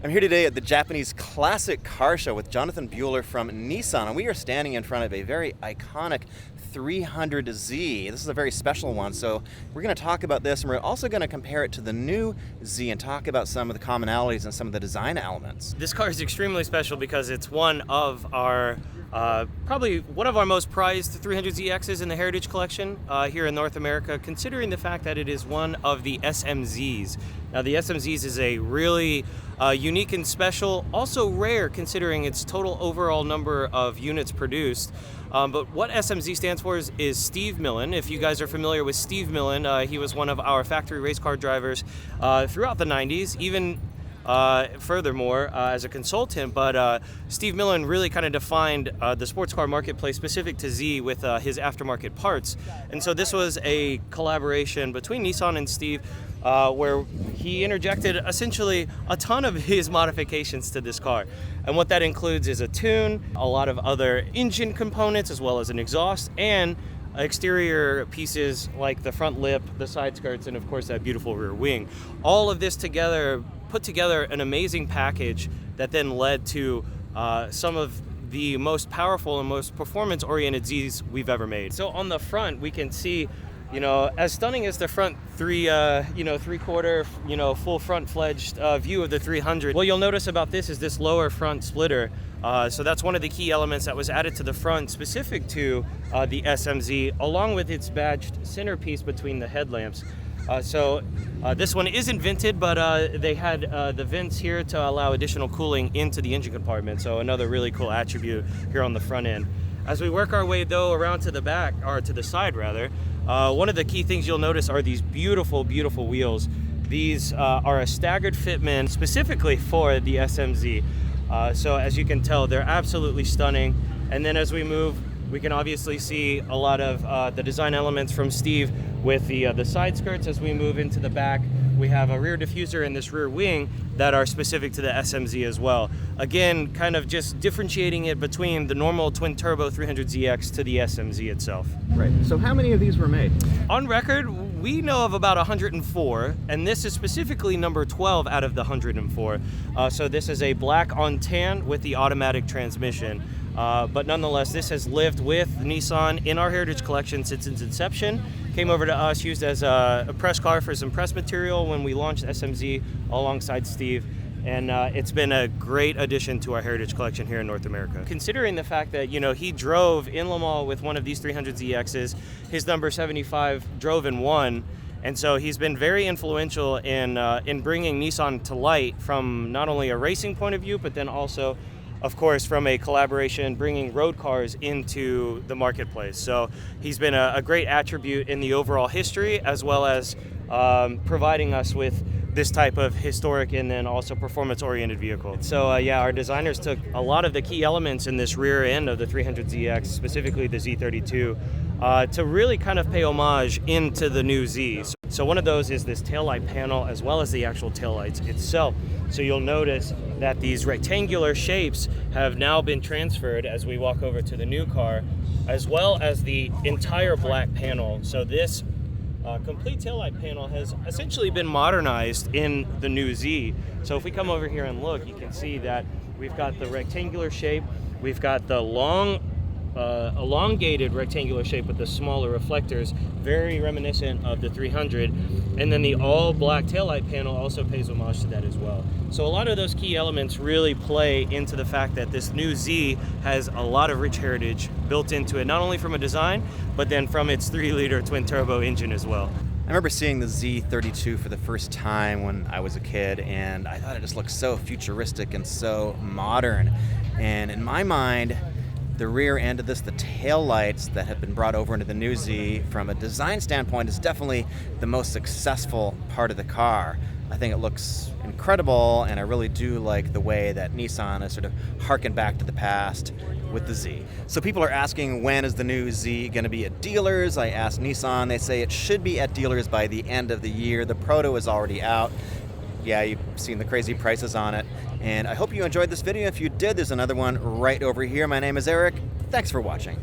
I'm here today at the Japanese Classic Car Show with Jonathan Buehler from Nissan, and we are standing in front of a very iconic 300Z. This is a very special one, so we're going to talk about this, and we're also going to compare it to the new Z and talk about some of the commonalities and some of the design elements. This car is extremely special because it's one of our probably one of our most prized 300ZXs in the Heritage Collection here in North America, considering the fact that it is one of the SMZs. Now, the SMZs is a really unique and special, also rare considering its total overall number of units produced. But what SMZ stands for is Steve Millen. If you guys are familiar with Steve Millen, he was one of our factory race car drivers throughout the 90s, even furthermore as a consultant. But Steve Millen really kind of defined the sports car marketplace specific to Z with his aftermarket parts. And so this was a collaboration between Nissan and Steve where he interjected essentially a ton of his modifications to this car. And what that includes is a tune, a lot of other engine components, as well as an exhaust, and exterior pieces like the front lip, the side skirts, and of course that beautiful rear wing. All of this together put together an amazing package that then led to some of the most powerful and most performance-oriented Zs we've ever made. So on the front, we can see, as stunning as the front three-quarter, full front-fledged view of the 300. What you'll notice about this is this lower front splitter. So that's one of the key elements that was added to the front specific to the SMZ, along with its badged centerpiece between the headlamps. This one isn't vented, but they had the vents here to allow additional cooling into the engine compartment. So another really cool attribute here on the front end. As we work our way though around to the back, or to the side rather, one of the key things you'll notice are these beautiful, beautiful wheels. These are a staggered fitment specifically for the SMZ. So as you can tell, they're absolutely stunning. And then as we move, we can obviously see a lot of the design elements from Steve with the side skirts. As we move into the back, we have a rear diffuser and this rear wing that are specific to the SMZ as well. Again, kind of just differentiating it between the normal twin-turbo 300ZX to the SMZ itself. Right, so how many of these were made? On record, we know of about 104, and this is specifically number 12 out of the 104. So this is a black on tan with the automatic transmission. But nonetheless, this has lived with Nissan in our Heritage Collection since its inception. Came over to us, used as a press car for some press material when we launched SMZ alongside Steve. And it's been a great addition to our Heritage Collection here in North America. Considering the fact that, he drove in Le Mans with one of these 300ZXs, his number 75 drove in one. And so he's been very influential in bringing Nissan to light from not only a racing point of view, but then also, of course, from a collaboration, bringing road cars into the marketplace. So he's been a great attribute in the overall history, as well as providing us with this type of historic and then also performance-oriented vehicle. So our designers took a lot of the key elements in this rear end of the 300ZX, specifically the Z32, to really kind of pay homage into the new Z. So one of those is this taillight panel, as well as the actual taillights itself. So you'll notice that these rectangular shapes have now been transferred as we walk over to the new car, as well as the entire black panel. So this complete taillight panel has essentially been modernized in the new Z. So if we come over here and look, you can see that we've got the rectangular shape, we've got the long elongated rectangular shape with the smaller reflectors, very reminiscent of the 300, and then the all black taillight panel also pays homage to that as well. So a lot of those key elements really play into the fact that this new Z has a lot of rich heritage built into it, not only from a design, but then from its 3-liter twin-turbo engine as well. I remember seeing the Z32 for the first time when I was a kid, and I thought it just looked so futuristic and so modern. And in my mind, the rear end of this, the tail lights that have been brought over into the new Z, from a design standpoint, is definitely the most successful part of the car. I think it looks incredible, and I really do like the way that Nissan has sort of harkened back to the past with the Z. So people are asking, when is the new Z going to be at dealers? I asked Nissan. They say it should be at dealers by the end of the year. The proto is already out. Yeah, you've seen the crazy prices on it. And I hope you enjoyed this video. If you did, there's another one right over here. My name is Eric. Thanks for watching.